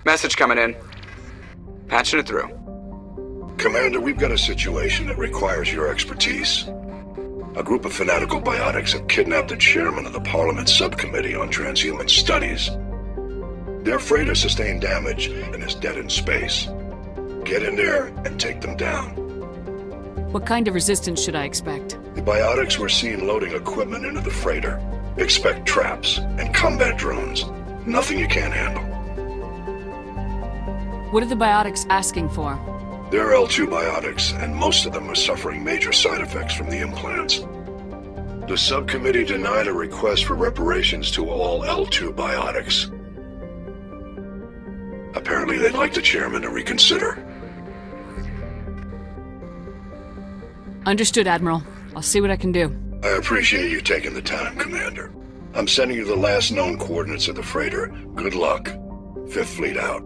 Message coming in. Patching it through. Commander, we've got a situation that requires your expertise. A group of fanatical biotics have kidnapped the chairman of the Parliament Subcommittee on Transhuman Studies. Their freighter sustained damage and is dead in space. Get in there and take them down. What kind of resistance should I expect? The biotics were seen loading equipment into the freighter. Expect traps and combat drones. Nothing you can't handle. What are the biotics asking for? They're L2 biotics, and most of them are suffering major side effects from the implants. The subcommittee denied a request for reparations to all L2 biotics. Apparently they'd like the chairman to reconsider. Understood, Admiral. I'll see what I can do. I appreciate you taking the time, Commander. I'm sending you the last known coordinates of the freighter. Good luck. Fifth Fleet out.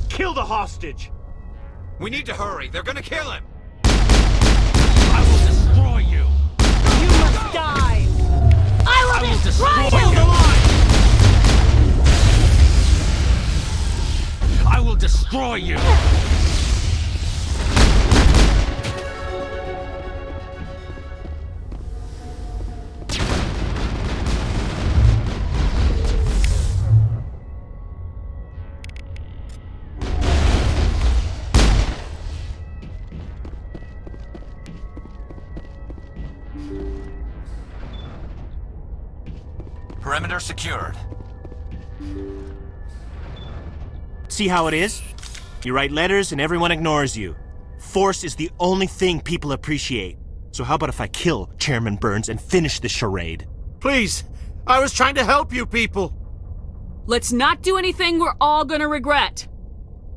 Kill the hostage! We need to hurry. They're gonna kill him! I will destroy you! You must die! I will destroy you! you! I will destroy you! Perimeter secured. See how it is? You write letters and everyone ignores you. Force is the only thing people appreciate. So how about if I kill Chairman Burns and finish this charade? Please! I was trying to help you people! Let's not do anything we're all gonna regret.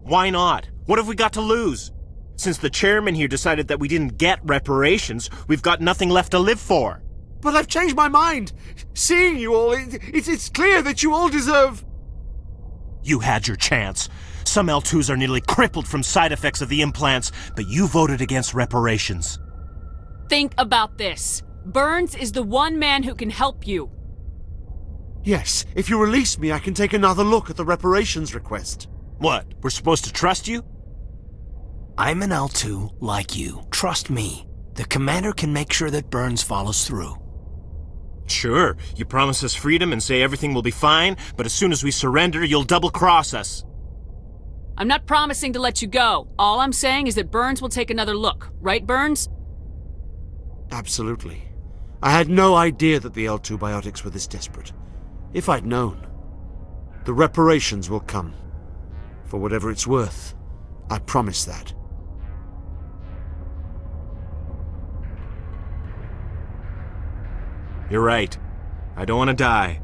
Why not? What have we got to lose? Since the chairman here decided that we didn't get reparations, we've got nothing left to live for. But I've changed my mind! Seeing you all, it's clear that you all deserve... You had your chance. Some L2s are nearly crippled from side effects of the implants, but you voted against reparations. Think about this. Burns is the one man who can help you. Yes, if you release me, I can take another look at the reparations request. What, we're supposed to trust you? I'm an L2 like you. Trust me. The commander can make sure that Burns follows through. Sure, you promise us freedom and say everything will be fine, but as soon as we surrender, you'll double-cross us. I'm not promising to let you go. All I'm saying is that Burns will take another look. Right, Burns? Absolutely. I had no idea that the L2 biotics were this desperate. If I'd known. The reparations will come. For whatever it's worth. I promise that. You're right. I don't want to die.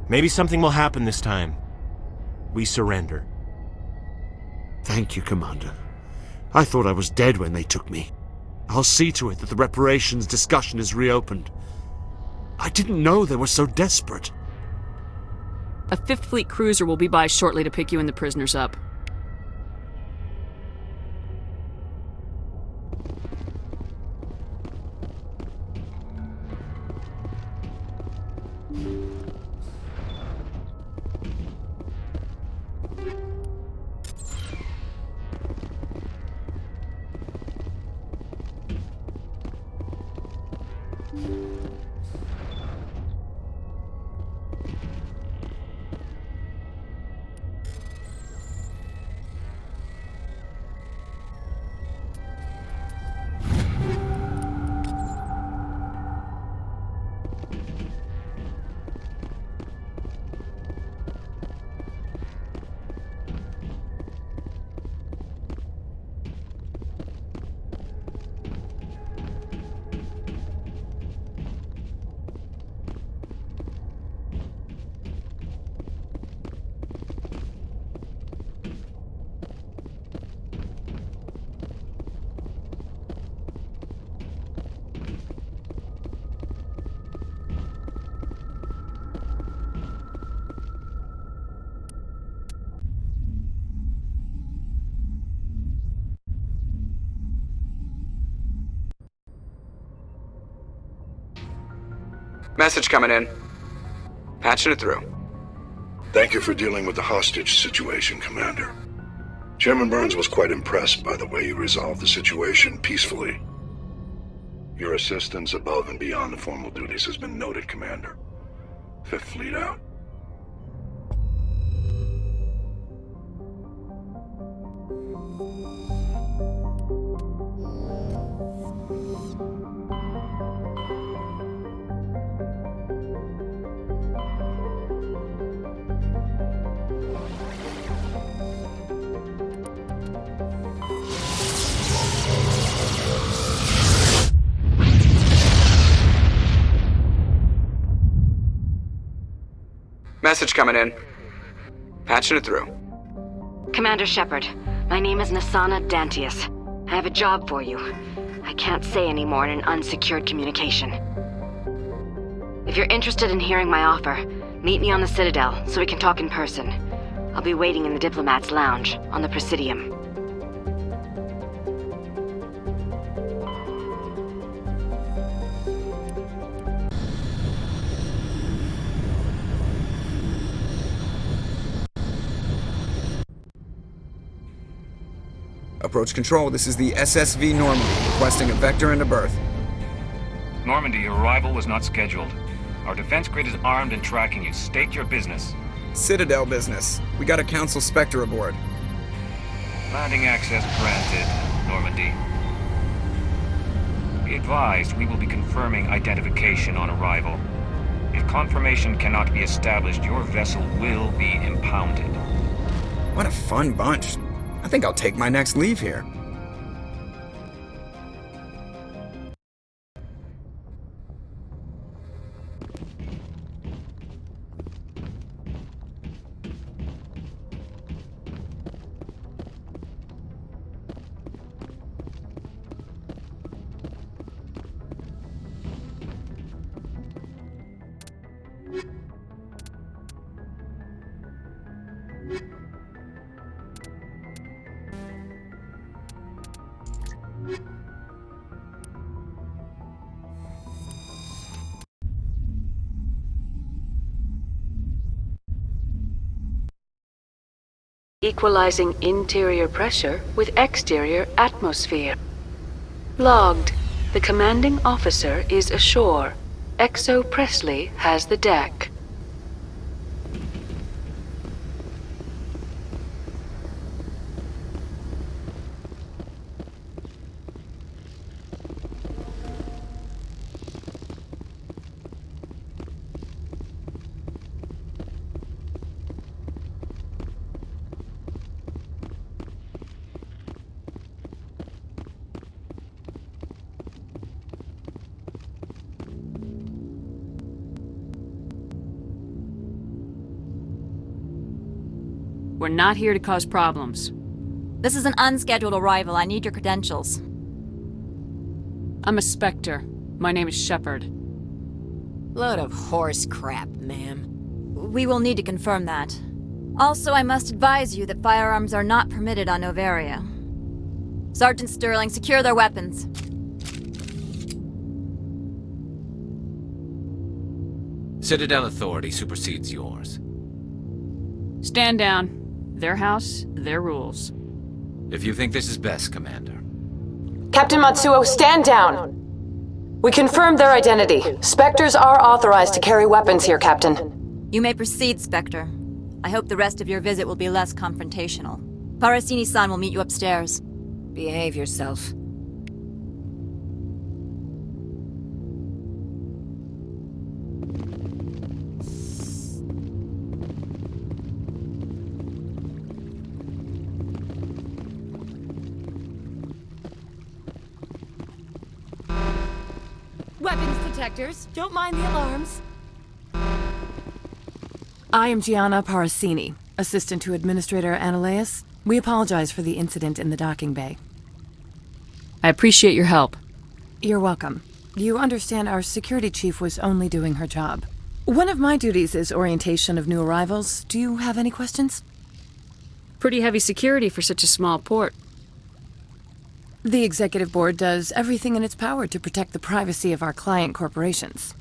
Maybe something will happen this time. We surrender. Thank you, Commander. I thought I was dead when they took me. I'll see to it that the reparations discussion is reopened. I didn't know they were so desperate. A Fifth Fleet cruiser will be by shortly to pick you and the prisoners up. Message coming in. Patching it through. Thank you for dealing with the hostage situation, Commander. Chairman Burns was quite impressed by the way you resolved the situation peacefully. Your assistance above and beyond the formal duties has been noted, Commander. Fifth Fleet out. Message coming in. Patching it through. Commander Shepard, my name is Nasana Dantius. I have a job for you. I can't say any more in an unsecured communication. If you're interested in hearing my offer, meet me on the Citadel so we can talk in person. I'll be waiting in the Diplomat's Lounge on the Presidium. Approach control, this is the SSV Normandy, requesting a vector into berth. Normandy, your arrival was not scheduled. Our defense grid is armed and tracking you. State your business. Citadel business. We got a Council Spectre aboard. Landing access granted, Normandy. Be advised, we will be confirming identification on arrival. If confirmation cannot be established, your vessel will be impounded. What a fun bunch. I think I'll take my next leave here. Equalizing interior pressure with exterior atmosphere. Logged. The commanding officer is ashore. Exo Presley has the deck. We're not here to cause problems. This is an unscheduled arrival. I need your credentials. I'm a Spectre. My name is Shepard. Load of horse crap, ma'am. We will need to confirm that. Also, I must advise you that firearms are not permitted on Noveria. Sergeant Sterling, secure their weapons. Citadel authority supersedes yours. Stand down. Their house, their rules. If you think this is best, Commander. Captain Matsuo, stand down! We confirmed their identity. Spectres are authorized to carry weapons here, Captain. You may proceed, Spectre. I hope the rest of your visit will be less confrontational. Parasini-san will meet you upstairs. Behave yourself. Weapons detectors. Don't mind the alarms. I am Gianna Parasini, assistant to Administrator Ananias. We apologize for the incident in the docking bay. I appreciate your help. You're welcome. You understand our security chief was only doing her job. One of my duties is orientation of new arrivals. Do you have any questions? Pretty heavy security for such a small port. The executive board does everything in its power to protect the privacy of our client corporations.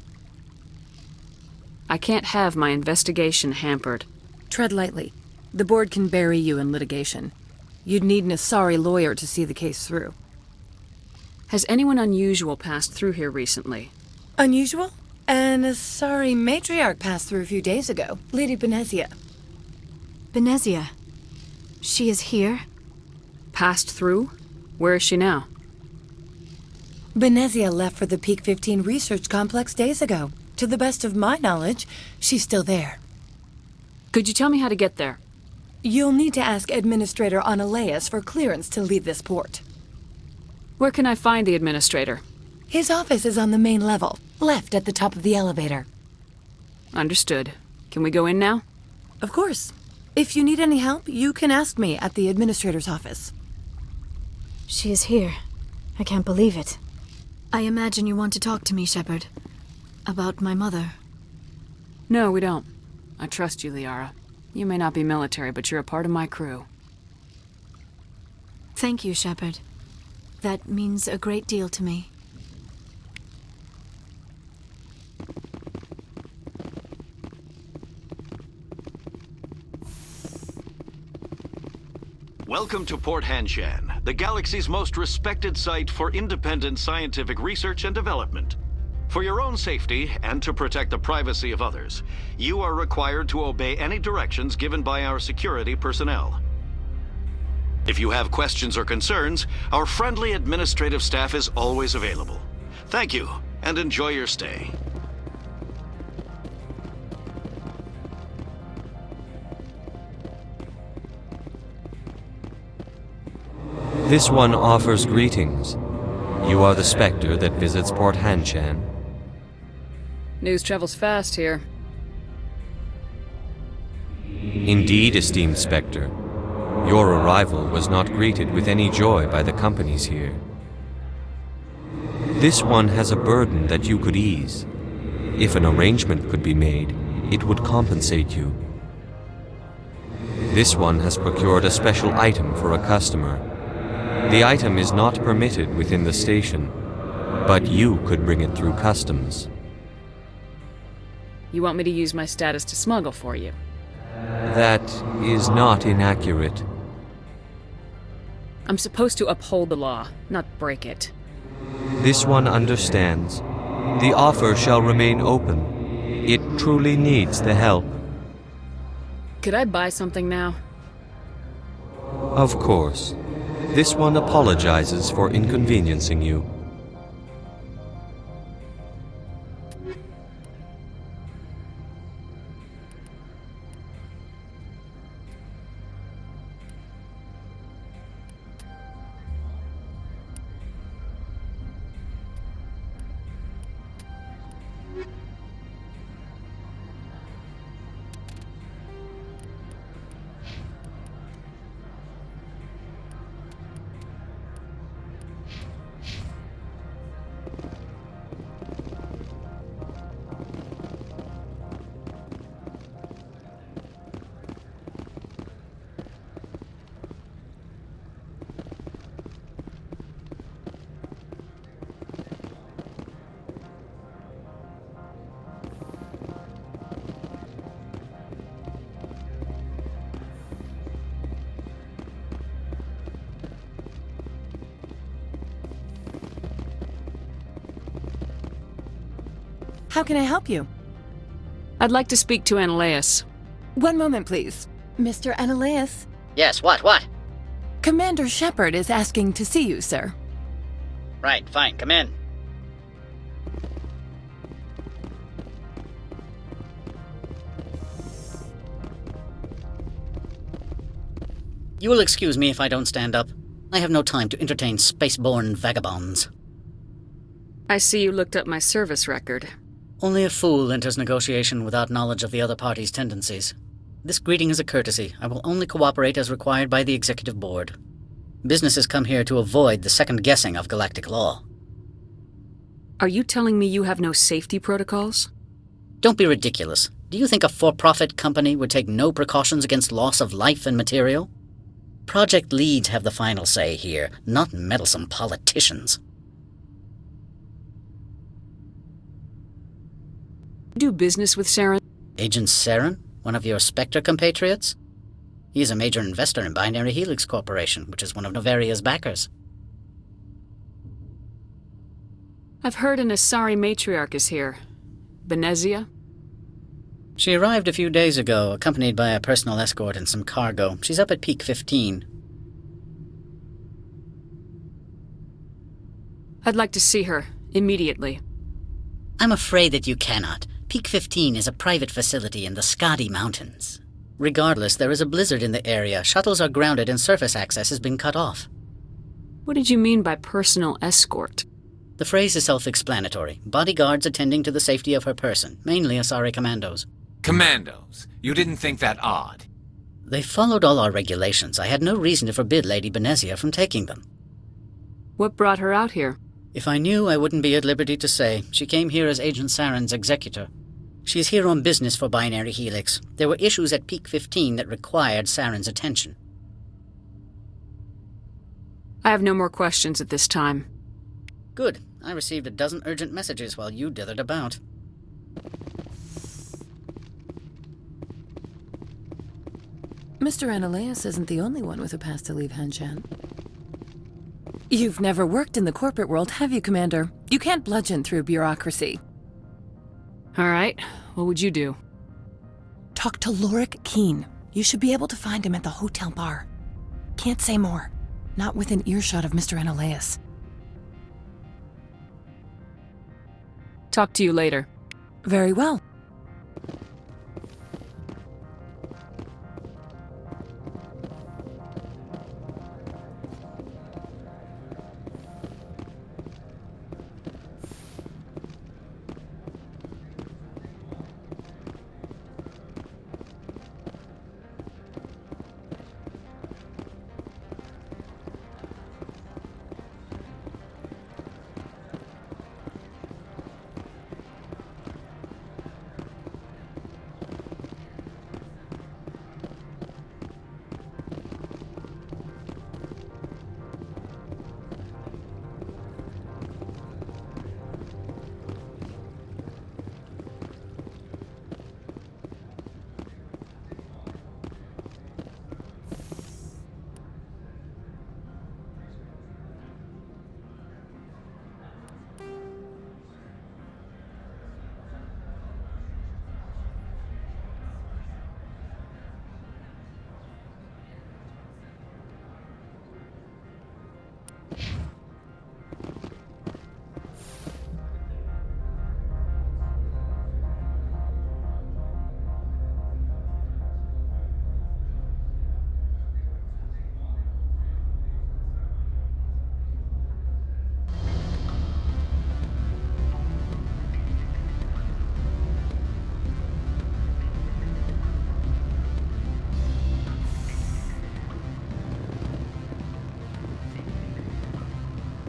I can't have my investigation hampered. Tread lightly. The board can bury you in litigation. You'd need an Asari lawyer to see the case through. Has anyone unusual passed through here recently? Unusual? An Asari matriarch passed through a few days ago. Lady Benezia. Benezia? She is here? Passed through? Where is she now? Benezia left for the Peak 15 research complex days ago. To the best of my knowledge, she's still there. Could you tell me how to get there? You'll need to ask Administrator Ananias for clearance to leave this port. Where can I find the Administrator? His office is on the main level, left at the top of the elevator. Understood. Can we go in now? Of course. If you need any help, you can ask me at the Administrator's office. She is here. I can't believe it. I imagine you want to talk to me, Shepard. About my mother. No, we don't. I trust you, Liara. You may not be military, but you're a part of my crew. Thank you, Shepard. That means a great deal to me. Welcome to Port Hanshan, the galaxy's most respected site for independent scientific research and development. For your own safety and to protect the privacy of others, you are required to obey any directions given by our security personnel. If you have questions or concerns, our friendly administrative staff is always available. Thank you, and enjoy your stay. This one offers greetings. You are the Spectre that visits Port Hanshan. News travels fast here. Indeed, esteemed Spectre. Your arrival was not greeted with any joy by the companies here. This one has a burden that you could ease. If an arrangement could be made, it would compensate you. This one has procured a special item for a customer. The item is not permitted within the station, but you could bring it through customs. You want me to use my status to smuggle for you? That is not inaccurate. I'm supposed to uphold the law, not break it. This one understands. The offer shall remain open. It truly needs the help. Could I buy something now? Of course. This one apologizes for inconveniencing you. How can I help you? I'd like to speak to Ananias. One moment, please. Mr. Ananias? Yes, what? Commander Shepard is asking to see you, sir. Right, fine, come in. You will excuse me if I don't stand up. I have no time to entertain spaceborne vagabonds. I see you looked up my service record. Only a fool enters negotiation without knowledge of the other party's tendencies. This greeting is a courtesy. I will only cooperate as required by the Executive Board. Businesses come here to avoid the second guessing of galactic law. Are you telling me you have no safety protocols? Don't be ridiculous. Do you think a for-profit company would take no precautions against loss of life and material? Project leads have the final say here, not meddlesome politicians. Do business with Saren? Agent Saren? One of your Spectre compatriots? He is a major investor in Binary Helix Corporation, which is one of Noveria's backers. I've heard an Asari matriarch is here. Benezia? She arrived a few days ago, accompanied by a personal escort and some cargo. She's up at Peak 15. I'd like to see her, immediately. I'm afraid that you cannot. Peak 15 is a private facility in the Skadi Mountains. Regardless, there is a blizzard in the area. Shuttles are grounded and surface access has been cut off. What did you mean by personal escort? The phrase is self-explanatory. Bodyguards attending to the safety of her person, mainly Asari commandos. Commandos? You didn't think that odd? They followed all our regulations. I had no reason to forbid Lady Benezia from taking them. What brought her out here? If I knew, I wouldn't be at liberty to say. She came here as Agent Saren's executor. She's here on business for Binary Helix. There were issues at Peak 15 that required Saren's attention. I have no more questions at this time. Good. I received a dozen urgent messages while you dithered about. Mr. Ananias isn't the only one with a pass to leave Hanshan. You've never worked in the corporate world, have you, Commander? You can't bludgeon through bureaucracy. All right. What would you do? Talk to Lorik Keen. You should be able to find him at the hotel bar. Can't say more. Not within earshot of Mr. Ananias. Talk to you later. Very well.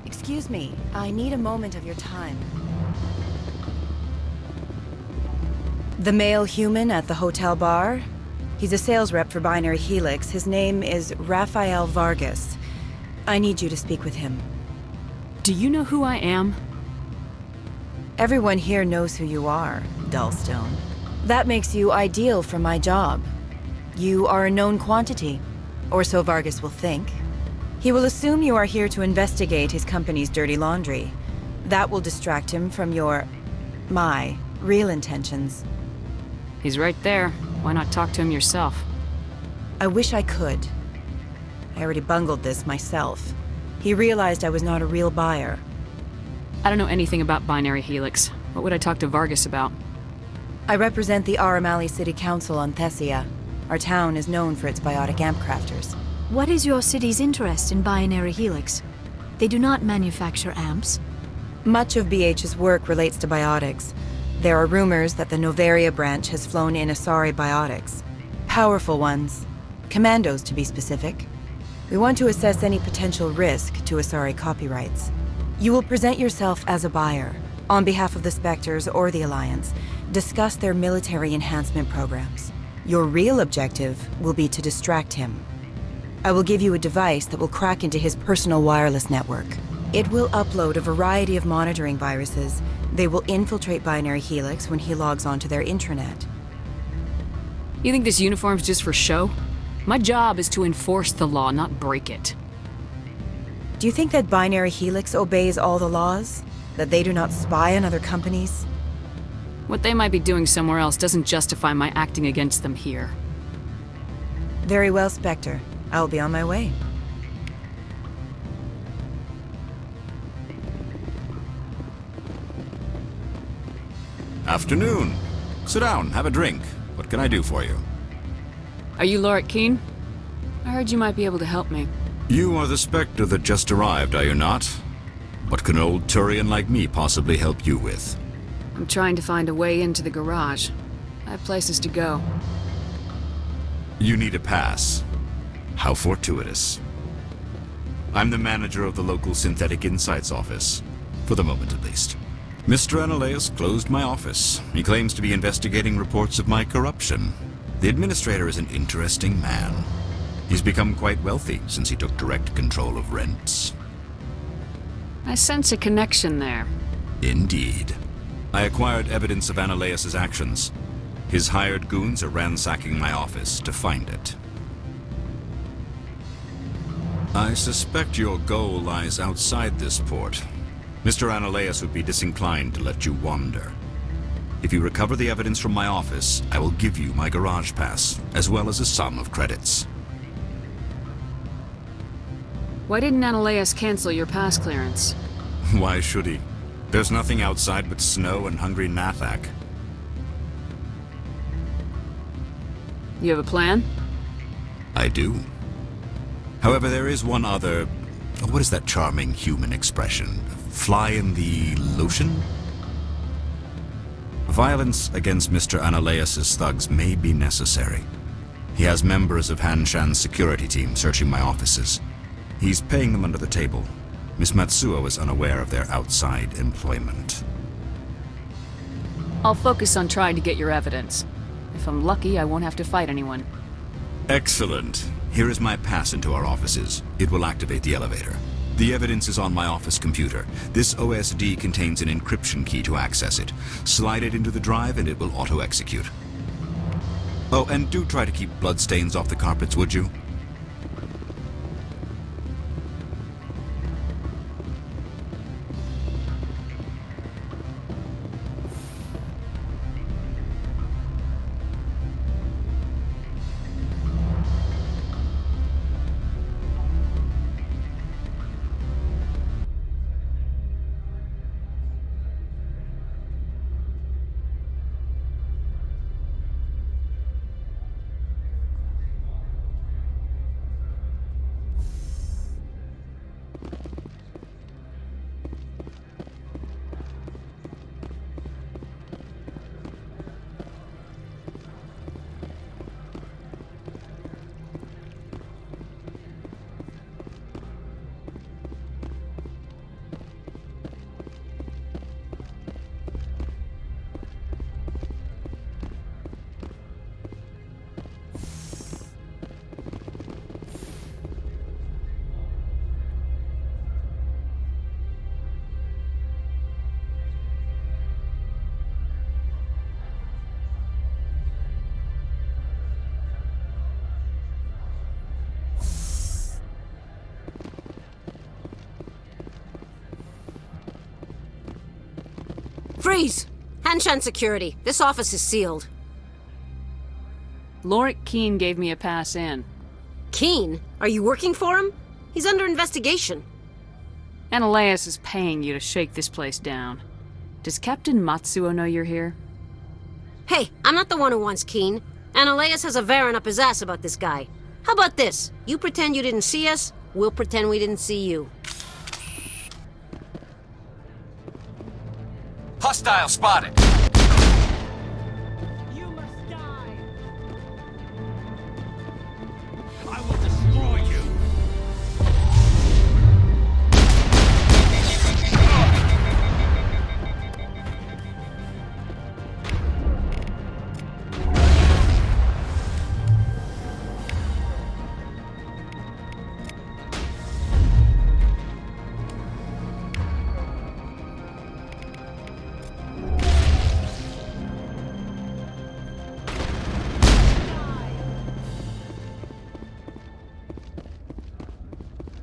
Excuse me, I need a moment of your time. The male human at the hotel bar? He's a sales rep for Binary Helix. His name is Rafael Vargas. I need you to speak with him. Do you know who I am? Everyone here knows who you are, Dullstone. That makes you ideal for my job. You are a known quantity, or so Vargas will think. He will assume you are here to investigate his company's dirty laundry. That will distract him from my real intentions. He's right there. Why not talk to him yourself? I wish I could. I already bungled this myself. He realized I was not a real buyer. I don't know anything about Binary Helix. What would I talk to Vargas about? I represent the Aramali City Council on Thessia. Our town is known for its biotic amp crafters. What is your city's interest in Binary Helix? They do not manufacture amps. Much of BH's work relates to biotics. There are rumors that the Noveria branch has flown in Asari biotics. Powerful ones. Commandos, to be specific. We want to assess any potential risk to Asari copyrights. You will present yourself as a buyer, on behalf of the Spectres or the Alliance, discuss their military enhancement programs. Your real objective will be to distract him. I will give you a device that will crack into his personal wireless network. It will upload a variety of monitoring viruses. They will infiltrate Binary Helix when he logs onto their intranet. You think this uniform's just for show? My job is to enforce the law, not break it. Do you think that Binary Helix obeys all the laws? That they do not spy on other companies? What they might be doing somewhere else doesn't justify my acting against them here. Very well, Spectre. I will be on my way. Afternoon. Sit down, have a drink. What can I do for you? Are you Lorik Keen? I heard you might be able to help me. You are the Spectre that just arrived, are you not? What can an old Turian like me possibly help you with? I'm trying to find a way into the garage. I have places to go. You need a pass. How fortuitous. I'm the manager of the local Synthetic Insights office. For the moment, at least. Mr. Analeus closed my office. He claims to be investigating reports of my corruption. The administrator is an interesting man. He's become quite wealthy since he took direct control of rents. I sense a connection there. Indeed. I acquired evidence of Analeus's actions. His hired goons are ransacking my office to find it. I suspect your goal lies outside this port. Mr. Analeus would be disinclined to let you wander. If you recover the evidence from my office, I will give you my garage pass, as well as a sum of credits. Why didn't Analeus cancel your pass clearance? Why should he? There's nothing outside but snow and hungry Nathak. You have a plan? I do. However, there is one other... What is that charming human expression? Fly in the lotion? Violence against Mr. Analeus's thugs may be necessary. He has members of Han Shan's security team searching my offices. He's paying them under the table. Miss Matsuo is unaware of their outside employment. I'll focus on trying to get your evidence. If I'm lucky, I won't have to fight anyone. Excellent. Here is my pass into our offices. It will activate the elevator. The evidence is on my office computer. This OSD contains an encryption key to access it. Slide it into the drive and it will auto-execute. Oh, and do try to keep bloodstains off the carpets, would you? Freeze! Hanshan security. This office is sealed. Lorik Keene gave me a pass in. Keene? Are you working for him? He's under investigation. Ananias is paying you to shake this place down. Does Captain Matsuo know you're here? Hey, I'm not the one who wants Keene. Ananias has a Varen up his ass about this guy. How about this? You pretend you didn't see us, we'll pretend we didn't see you. Hostile spotted. You must die. I will destroy you.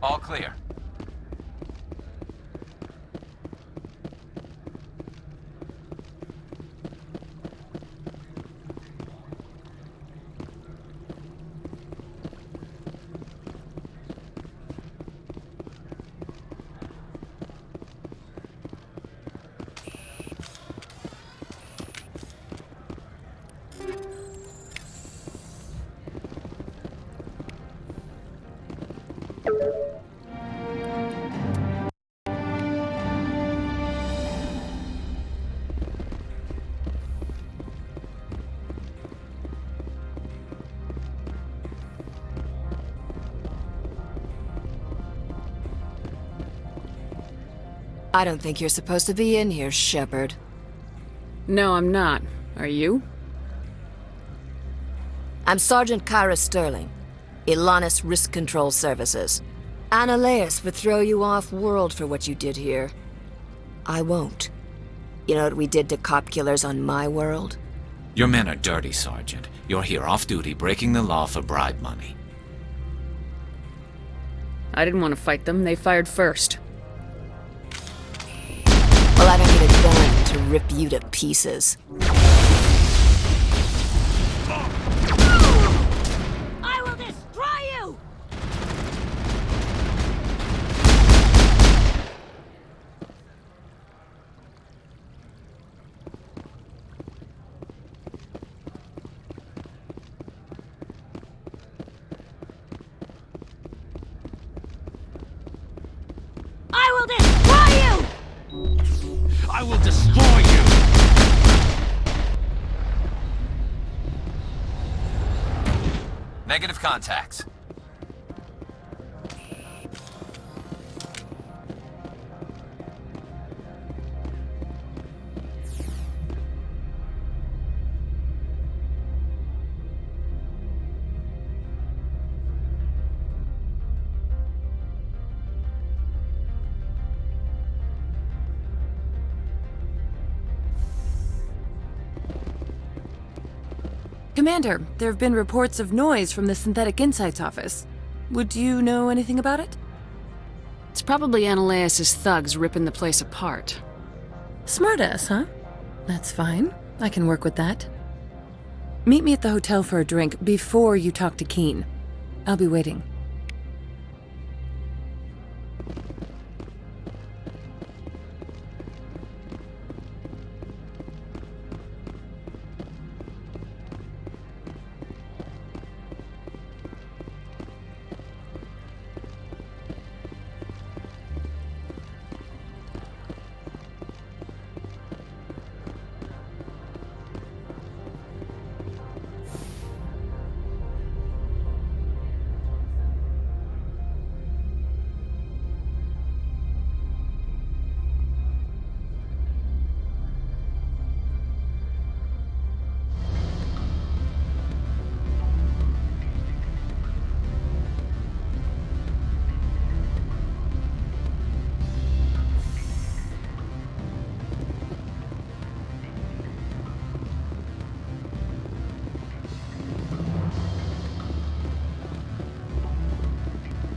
All clear. I don't think you're supposed to be in here, Shepard. No, I'm not. Are you? I'm Sergeant Kyra Sterling, Ilanis Risk Control Services. Ananias would throw you off-world for what you did here. I won't. You know what we did to cop killers on my world? Your men are dirty, Sergeant. You're here off-duty, breaking the law for bribe money. I didn't want to fight them. They fired first. Well, I don't need a gun to rip you to pieces. I will destroy you! I will destroy you! I will destroy you! Negative contacts. Commander, there have been reports of noise from the Synthetic Insights office. Would you know anything about it? It's probably Ananias' thugs ripping the place apart. Smartass, huh? That's fine. I can work with that. Meet me at the hotel for a drink before you talk to Keene. I'll be waiting.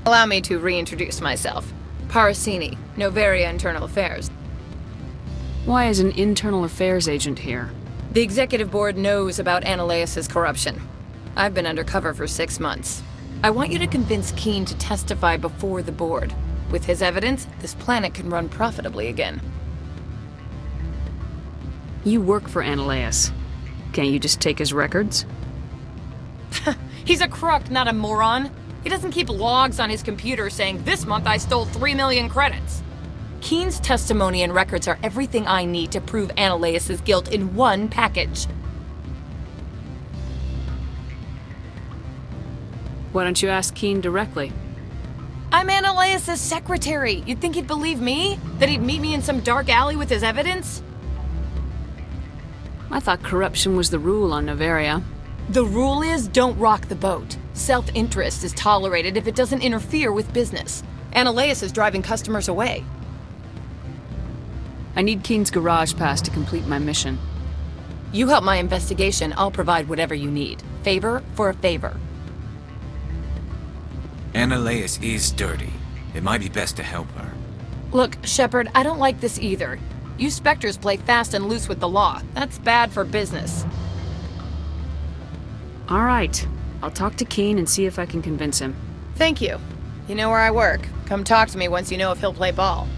Allow me to reintroduce myself. Parasini, Noveria Internal Affairs. Why is an internal affairs agent here? The executive board knows about Ananias's corruption. I've been undercover for 6 months. I want you to convince Keene to testify before the board. With his evidence, this planet can run profitably again. You work for Ananias. Can't you just take his records? He's a crook, not a moron. He doesn't keep logs on his computer saying, "This month I stole 3 million credits." Keene's testimony and records are everything I need to prove Ananias's guilt in one package. Why don't you ask Keene directly? I'm Ananias's secretary. You'd think he'd believe me? That he'd meet me in some dark alley with his evidence? I thought corruption was the rule on Noveria. The rule is, don't rock the boat. Self-interest is tolerated if it doesn't interfere with business. Ananias is driving customers away. I need Keene's garage pass to complete my mission. You help my investigation, I'll provide whatever you need. Favor for a favor. Ananias is dirty. It might be best to help her. Look, Shepard, I don't like this either. You Spectres play fast and loose with the law. That's bad for business. All right. I'll talk to Keene and see if I can convince him. Thank you. You know where I work. Come talk to me once you know if he'll play ball.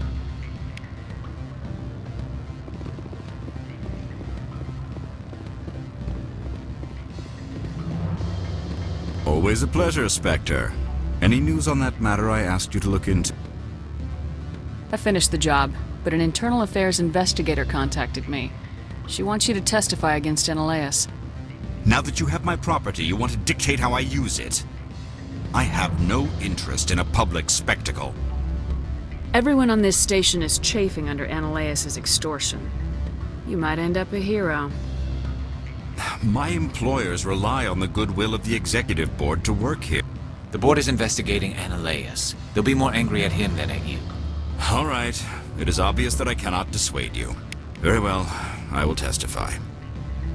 Always a pleasure, Spectre. Any news on that matter I asked you to look into? I finished the job, but an internal affairs investigator contacted me. She wants you to testify against Ananias. Now that you have my property, you want to dictate how I use it? I have no interest in a public spectacle. Everyone on this station is chafing under Ananias' extortion. You might end up a hero. My employers rely on the goodwill of the executive board to work here. The board is investigating Ananias. They'll be more angry at him than at you. All right. It is obvious that I cannot dissuade you. Very well. I will testify.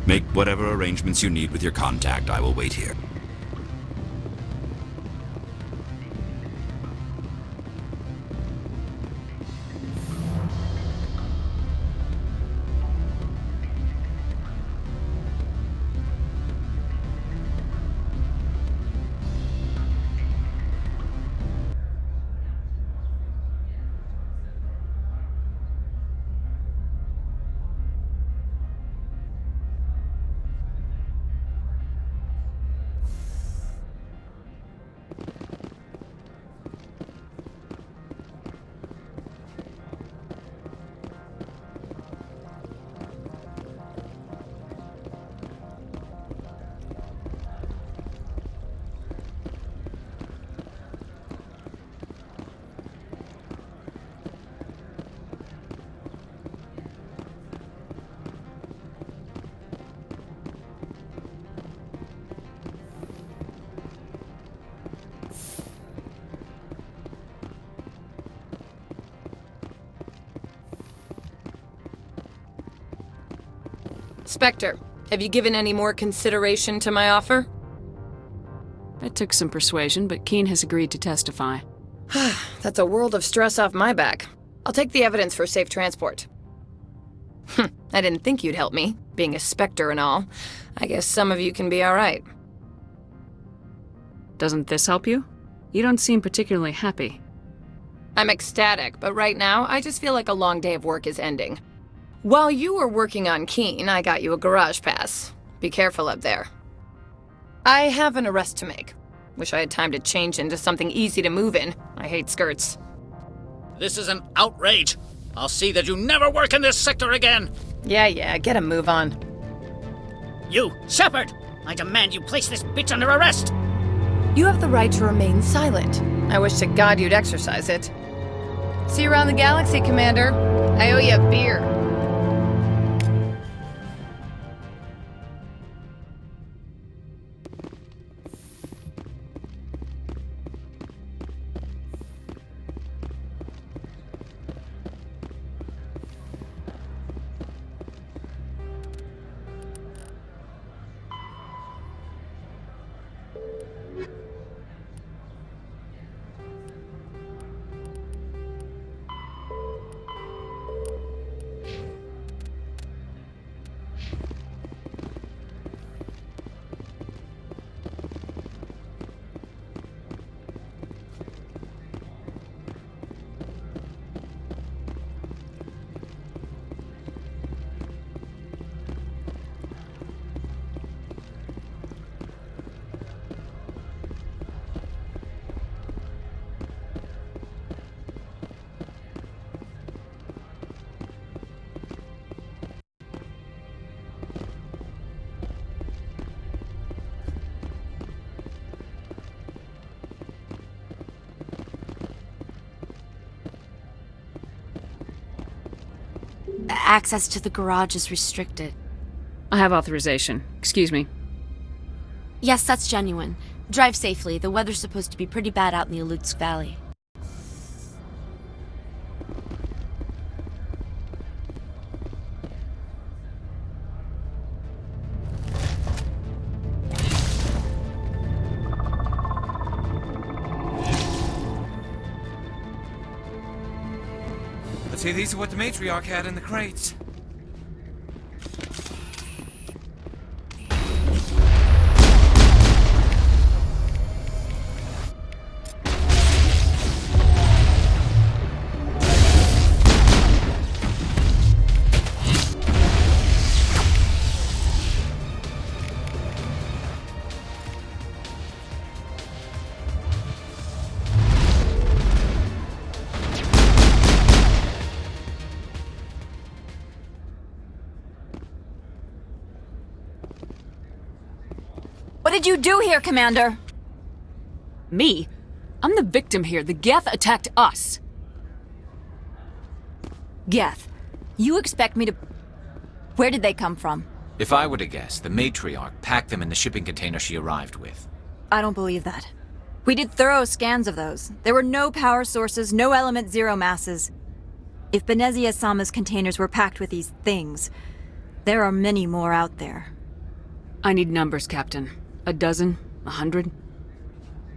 Make whatever arrangements you need with your contact. I will wait here. Spectre, have you given any more consideration to my offer? It took some persuasion, but Keene has agreed to testify. That's a world of stress off my back. I'll take the evidence for safe transport. I didn't think you'd help me, being a Spectre and all. I guess some of you can be alright. Doesn't this help you? You don't seem particularly happy. I'm ecstatic, but right now, I just feel like a long day of work is ending. While you were working on Keene, I got you a garage pass. Be careful up there. I have an arrest to make. Wish I had time to change into something easy to move in. I hate skirts. This is an outrage. I'll see that you never work in this sector again. Yeah, get a move on. You, Shepard! I demand you place this bitch under arrest! You have the right to remain silent. I wish to God you'd exercise it. See you around the galaxy, Commander. I owe you a beer. Access to the garage is restricted. I have authorization. Excuse me. Yes, that's genuine. Drive safely. The weather's supposed to be pretty bad out in the Alutsk Valley. Let's see, these are what the matriarch had in the crates. What did you do here, Commander? Me? I'm the victim here. The Geth attacked us. Geth, you expect me to... Where did they come from? If I were to guess, the matriarch packed them in the shipping container she arrived with. I don't believe that. We did thorough scans of those. There were no power sources, no element zero masses. If Benezia Sama's containers were packed with these things, there are many more out there. I need numbers, Captain. A dozen? 100?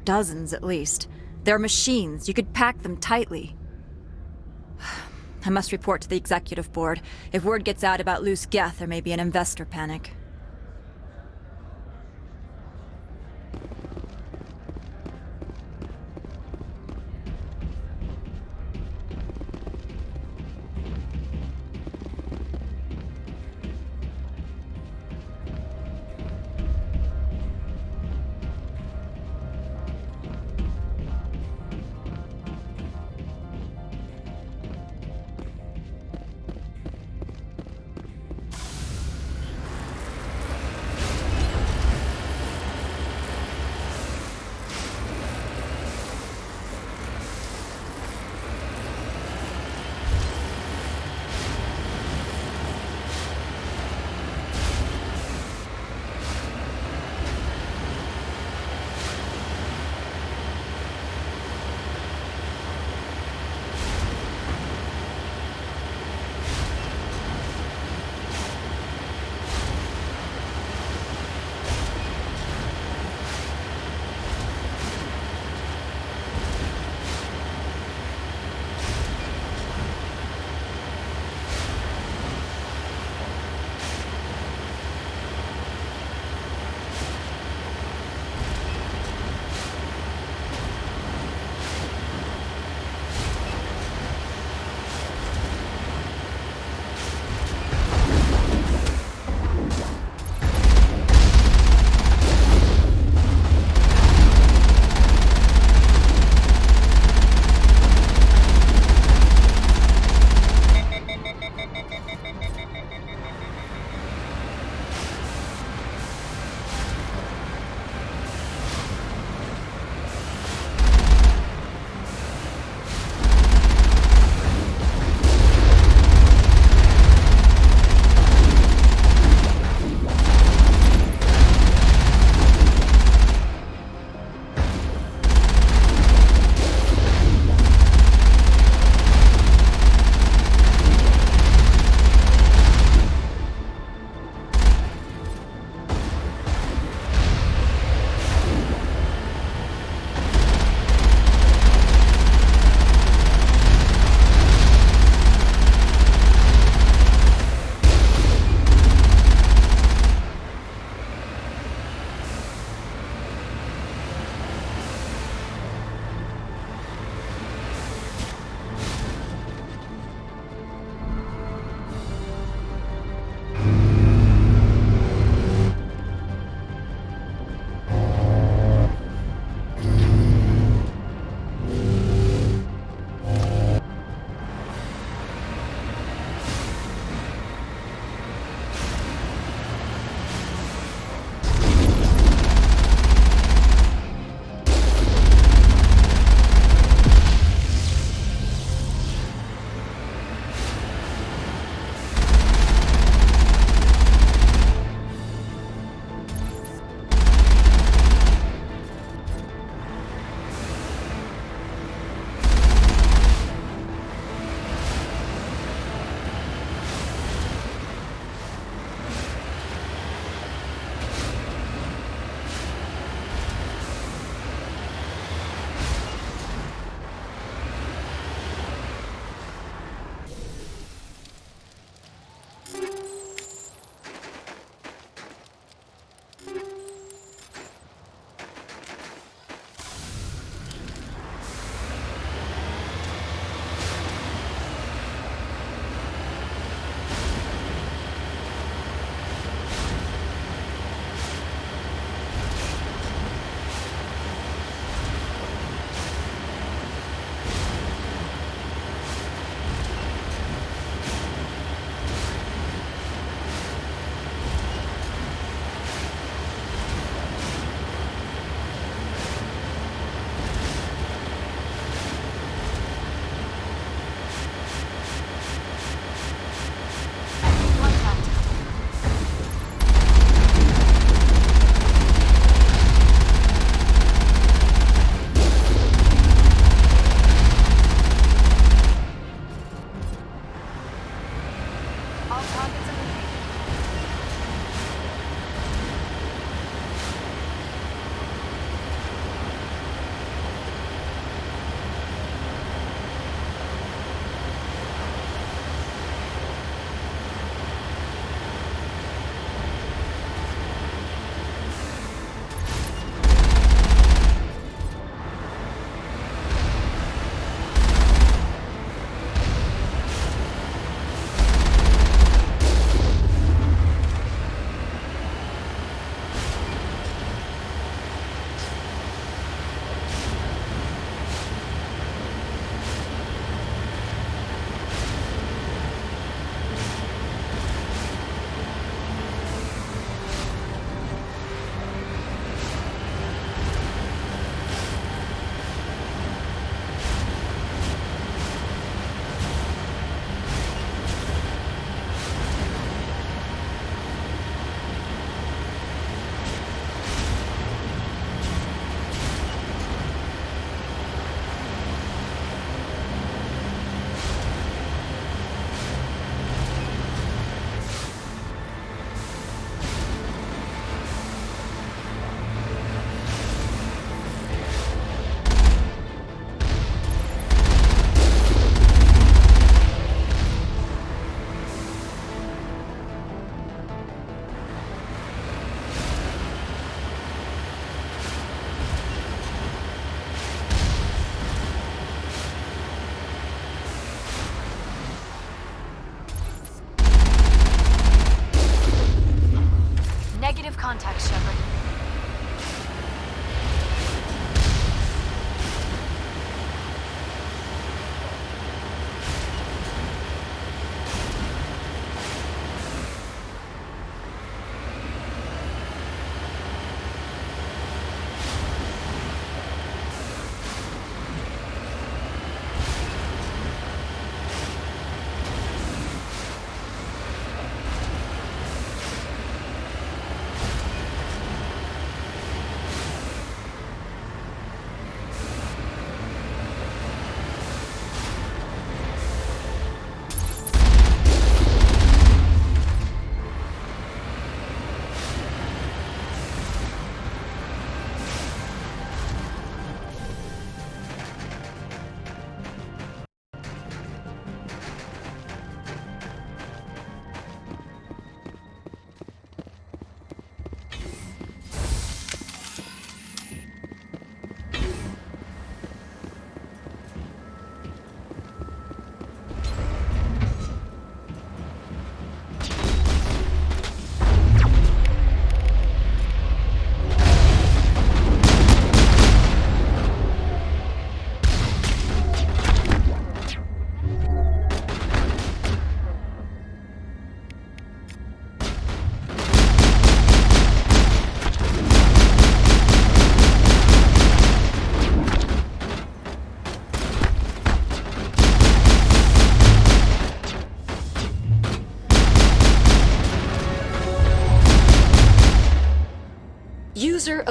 Dozens, at least. They're machines. You could pack them tightly. I must report to the executive board. If word gets out about loose Geth, there may be an investor panic.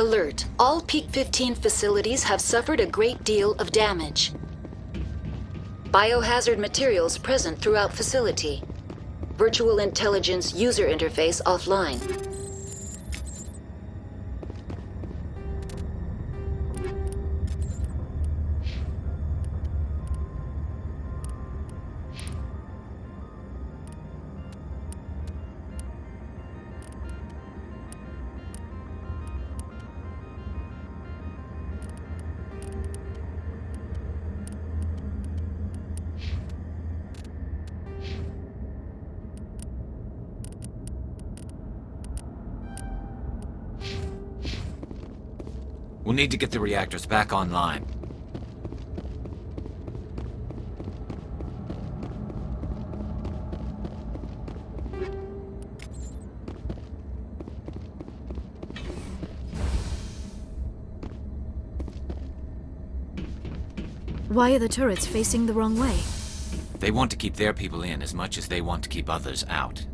Alert. All Peak 15 facilities have suffered a great deal of damage. Biohazard materials present throughout facility. Virtual intelligence user interface offline. We'll need to get the reactors back online. Why are the turrets facing the wrong way? They want to keep their people in as much as they want to keep others out.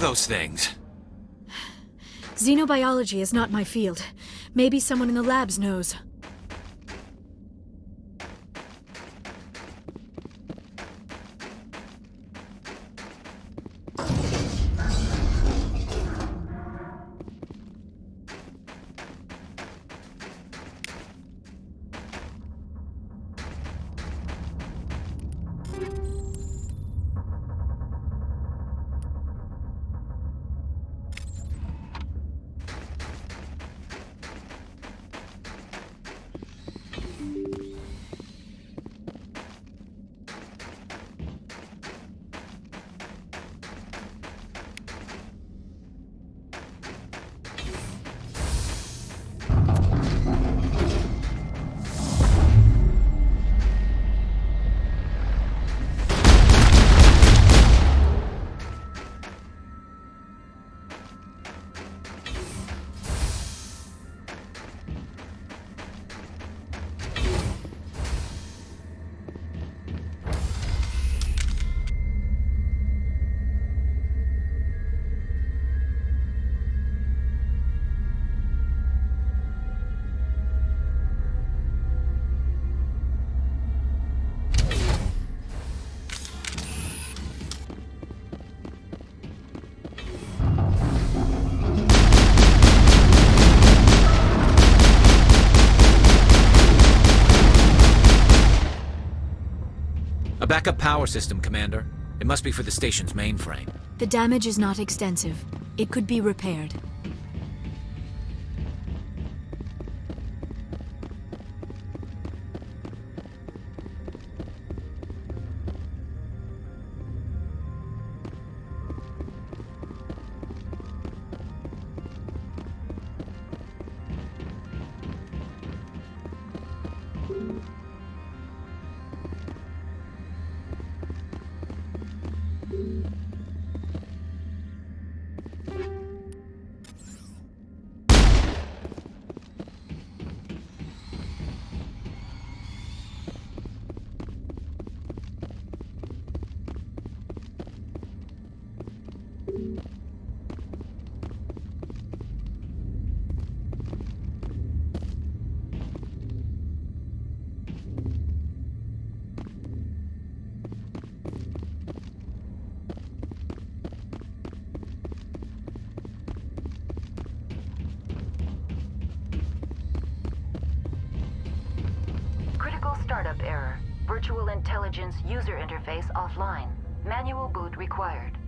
Those things. Xenobiology is not my field. Maybe someone in the labs knows. backup power system, Commander. It must be for the station's mainframe. The damage is not extensive. It could be repaired. Startup error. Virtual intelligence user interface offline. Manual boot required.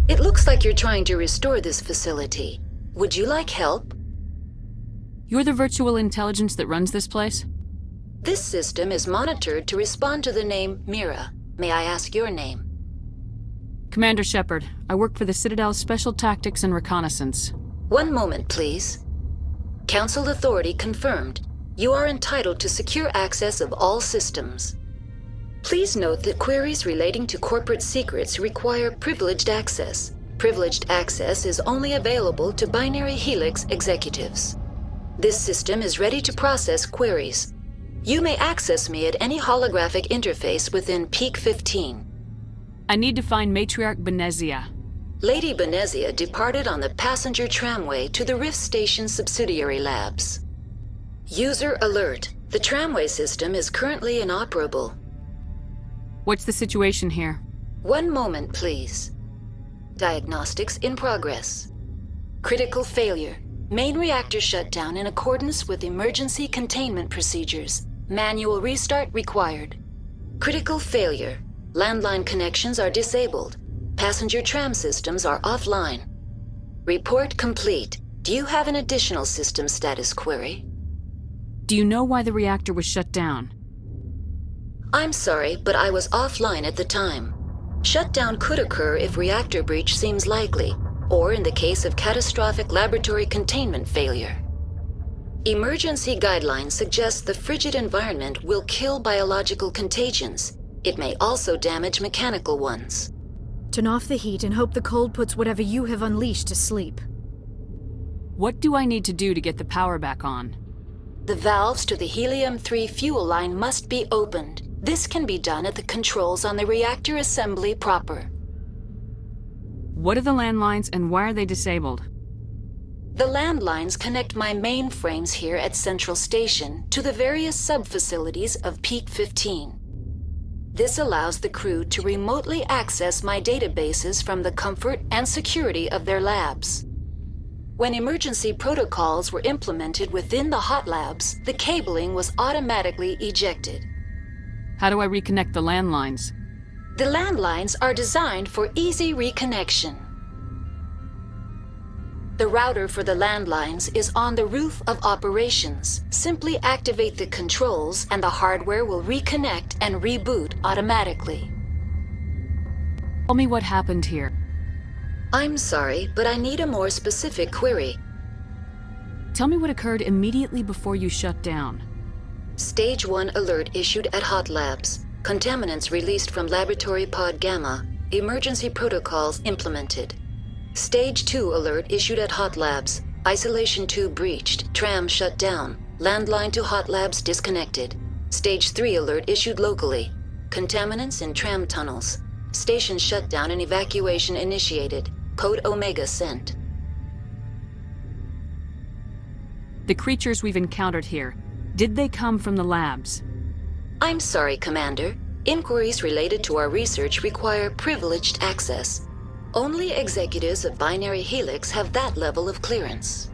It looks like you're trying to restore this facility. Would you like help? You're the virtual intelligence that runs this place? This system is monitored to respond to the name Mira. May I ask your name? Commander Shepard. I work for the Citadel's Special Tactics and Reconnaissance. One moment, please. Council authority confirmed. You are entitled to secure access of all systems. Please note that queries relating to corporate secrets require privileged access. Privileged access is only available to Binary Helix executives. This system is ready to process queries. You may access me at any holographic interface within Peak 15. I need to find Matriarch Benezia. Lady Benezia departed on the passenger tramway to the Rift Station subsidiary labs. User alert. The tramway system is currently inoperable. What's the situation here? One moment, please. Diagnostics in progress. Critical failure. Main reactor shut down in accordance with emergency containment procedures. Manual restart required. Critical failure. Landline connections are disabled. Passenger tram systems are offline. Report complete. Do you have an additional system status query? Do you know why the reactor was shut down? I'm sorry, but I was offline at the time. Shutdown could occur if reactor breach seems likely, or in the case of catastrophic laboratory containment failure. Emergency guidelines suggest the frigid environment will kill biological contagions. It may also damage mechanical ones. Turn off the heat and hope the cold puts whatever you have unleashed to sleep. What do I need to do to get the power back on? The valves to the helium-3 fuel line must be opened. This can be done at the controls on the reactor assembly proper. What are the landlines and why are they disabled? The landlines connect my mainframes here at Central Station to the various sub-facilities of Peak 15. This allows the crew to remotely access my databases from the comfort and security of their labs. When emergency protocols were implemented within the hot labs, the cabling was automatically ejected. How do I reconnect the landlines? The landlines are designed for easy reconnection. The router for the landlines is on the roof of operations. Simply activate the controls and the hardware will reconnect and reboot automatically. Tell me what happened here. I'm sorry, but I need a more specific query. Tell me what occurred immediately before you shut down. Stage 1 alert issued at Hot Labs. Contaminants released from Laboratory Pod Gamma. Emergency protocols implemented. Stage 2 alert issued at Hot Labs. Isolation tube breached. Tram shut down. Landline to Hot Labs disconnected. Stage 3 alert issued locally. Contaminants in tram tunnels. Station shut down and evacuation initiated. Code Omega sent. The creatures we've encountered here, did they come from the labs? I'm sorry, Commander. Inquiries related to our research require privileged access. Only executives of Binary Helix have that level of clearance.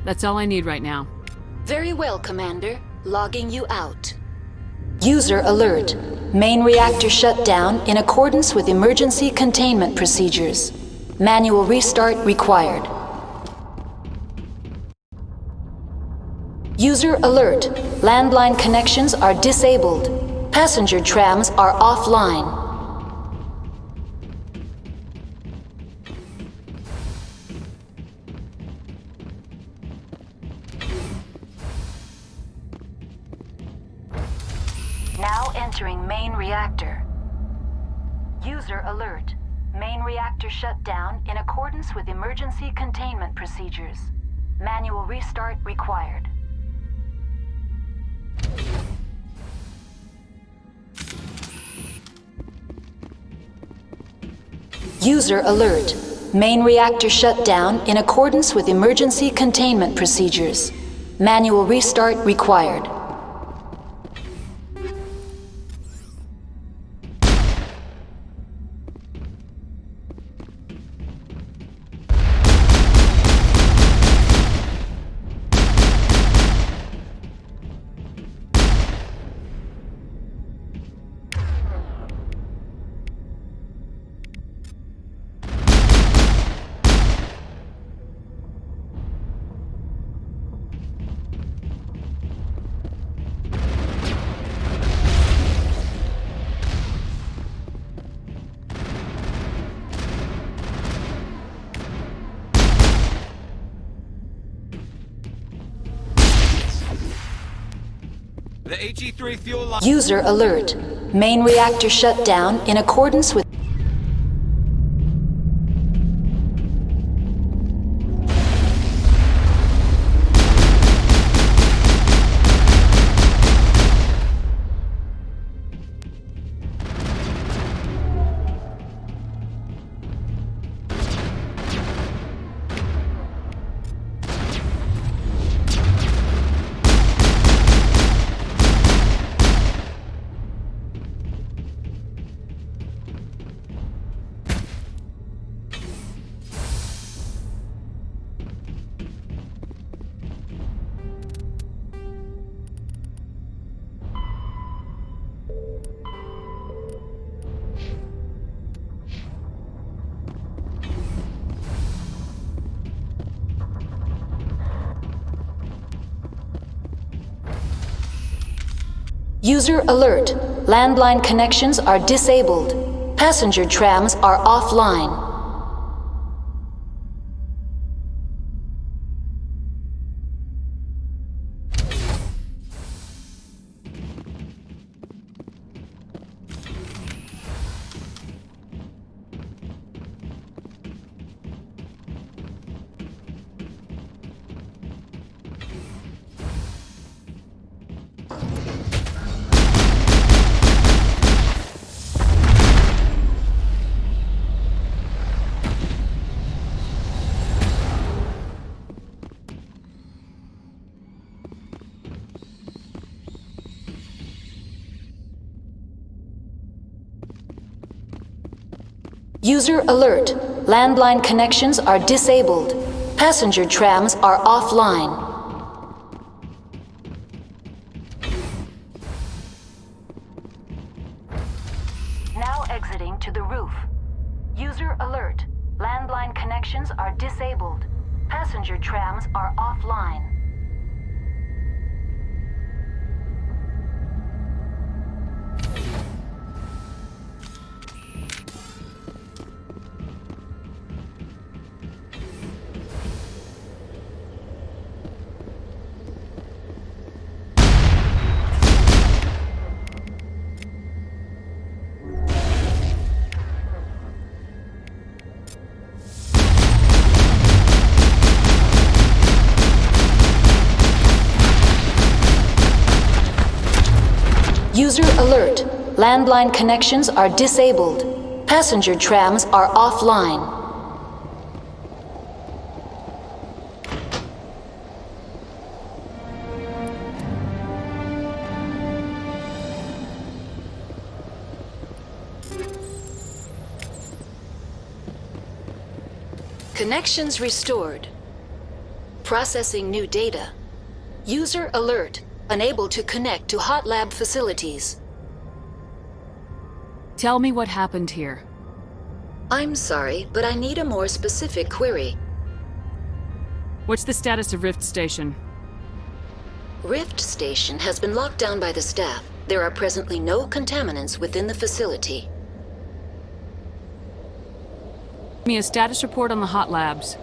That's all I need right now. Very well, Commander. Logging you out. User alert. Main reactor shut down in accordance with emergency containment procedures. Manual restart required. User alert. Landline connections are disabled. Passenger trams are offline. Now entering main reactor. User alert. Main reactor shut down in accordance with emergency containment procedures. Manual restart required. User alert. Main reactor shut down in accordance with emergency containment procedures. Manual restart required. The HE3 fuel line. User alert. Main reactor shut down in accordance with User alert. Landline connections are disabled. Passenger trams are offline. User alert. Landline connections are disabled. Passenger trams are offline. Now exiting to the roof. User alert. Landline connections are disabled. Passenger trams are offline. User alert. Landline connections are disabled. Passenger trams are offline. Connections restored. Processing new data. User alert. Unable to connect to hot lab facilities. Tell me what happened here. I'm sorry, but I need a more specific query. What's the status of Rift Station? Rift Station has been locked down by the staff. There are presently no contaminants within the facility. Give me a status report on the hot labs.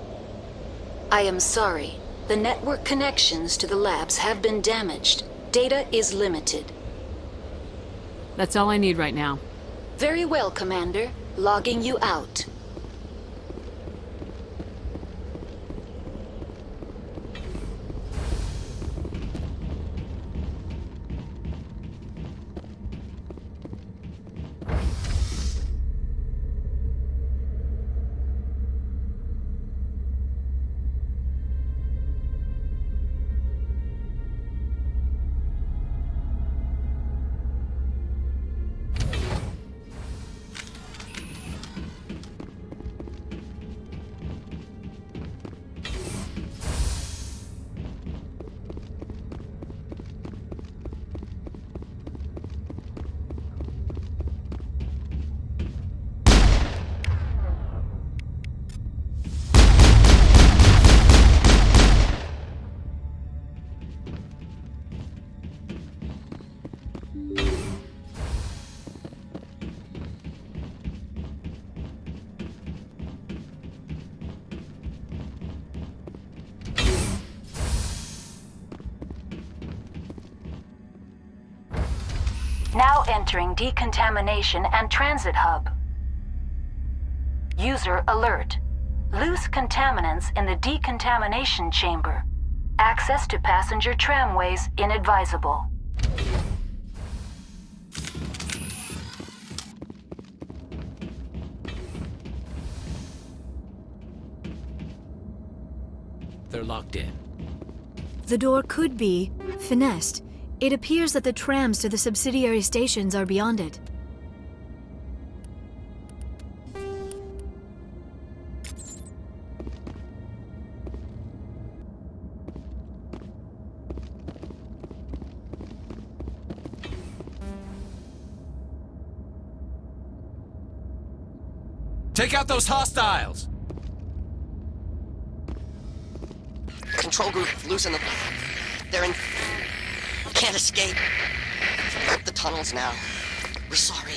I am sorry. The network connections to the labs have been damaged. Data is limited. That's all I need right now. Very well, Commander. Logging you out. Now entering decontamination and transit hub. User alert. Loose contaminants in the decontamination chamber. Access to passenger tramways inadvisable. They're locked in. The door could be finessed. It appears that the trams to the subsidiary stations are beyond it. Take out those hostiles! Control group, loosen them. They're in... Can't escape. The tunnels now. We're sorry.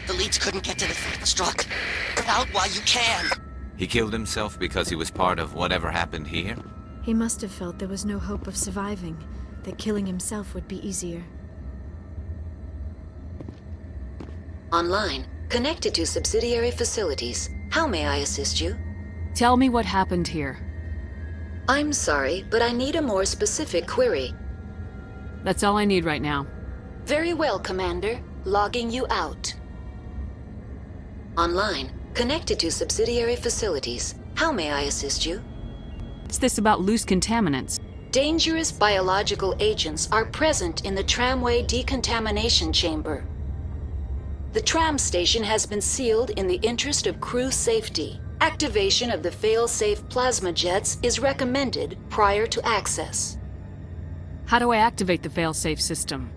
The leads couldn't get to the struck. Get out while you can. He killed himself because he was part of whatever happened here? He must have felt there was no hope of surviving, that killing himself would be easier. Online. Connected to subsidiary facilities. How may I assist you? Tell me what happened here. I'm sorry, but I need a more specific query. That's all I need right now. Very well, Commander. Logging you out. Online. Connected to subsidiary facilities. How may I assist you? What's this about loose contaminants? Dangerous biological agents are present in the tramway decontamination chamber. The tram station has been sealed in the interest of crew safety. Activation of the fail-safe plasma jets is recommended prior to access. How do I activate the fail-safe system?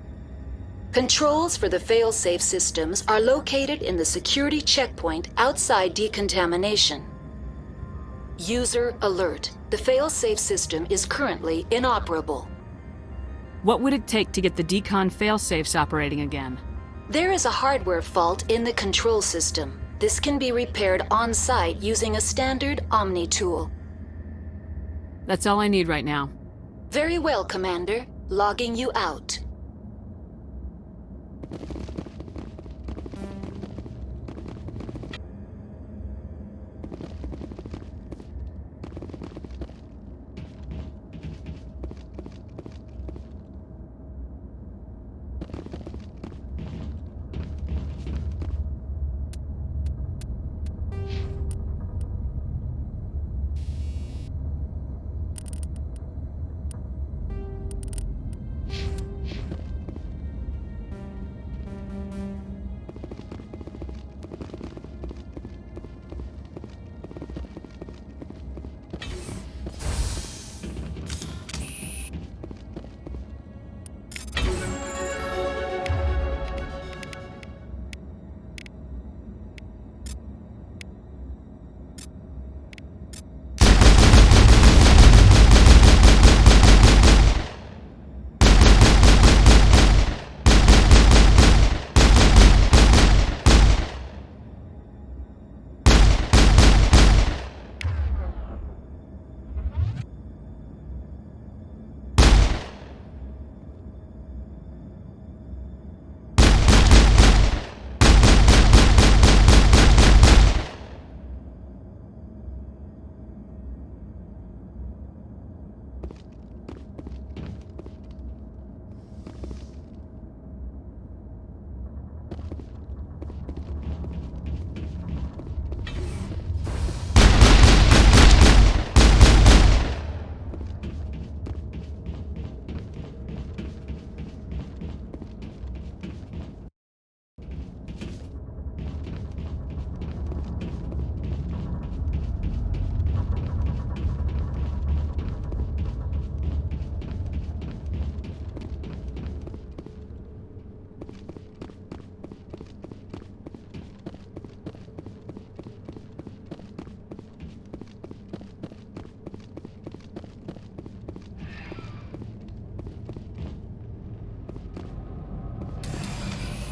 Controls for the fail-safe systems are located in the security checkpoint outside decontamination. User alert. The fail-safe system is currently inoperable. What would it take to get the decon fail-safes operating again? There is a hardware fault in the control system. This can be repaired on-site using a standard Omni tool. That's all I need right now. Very well, Commander. Logging you out.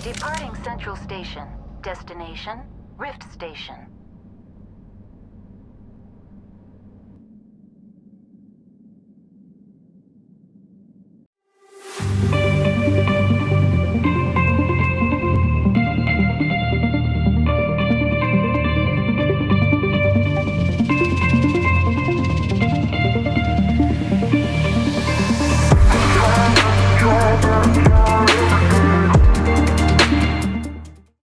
Departing Central Station. Destination, Rift Station.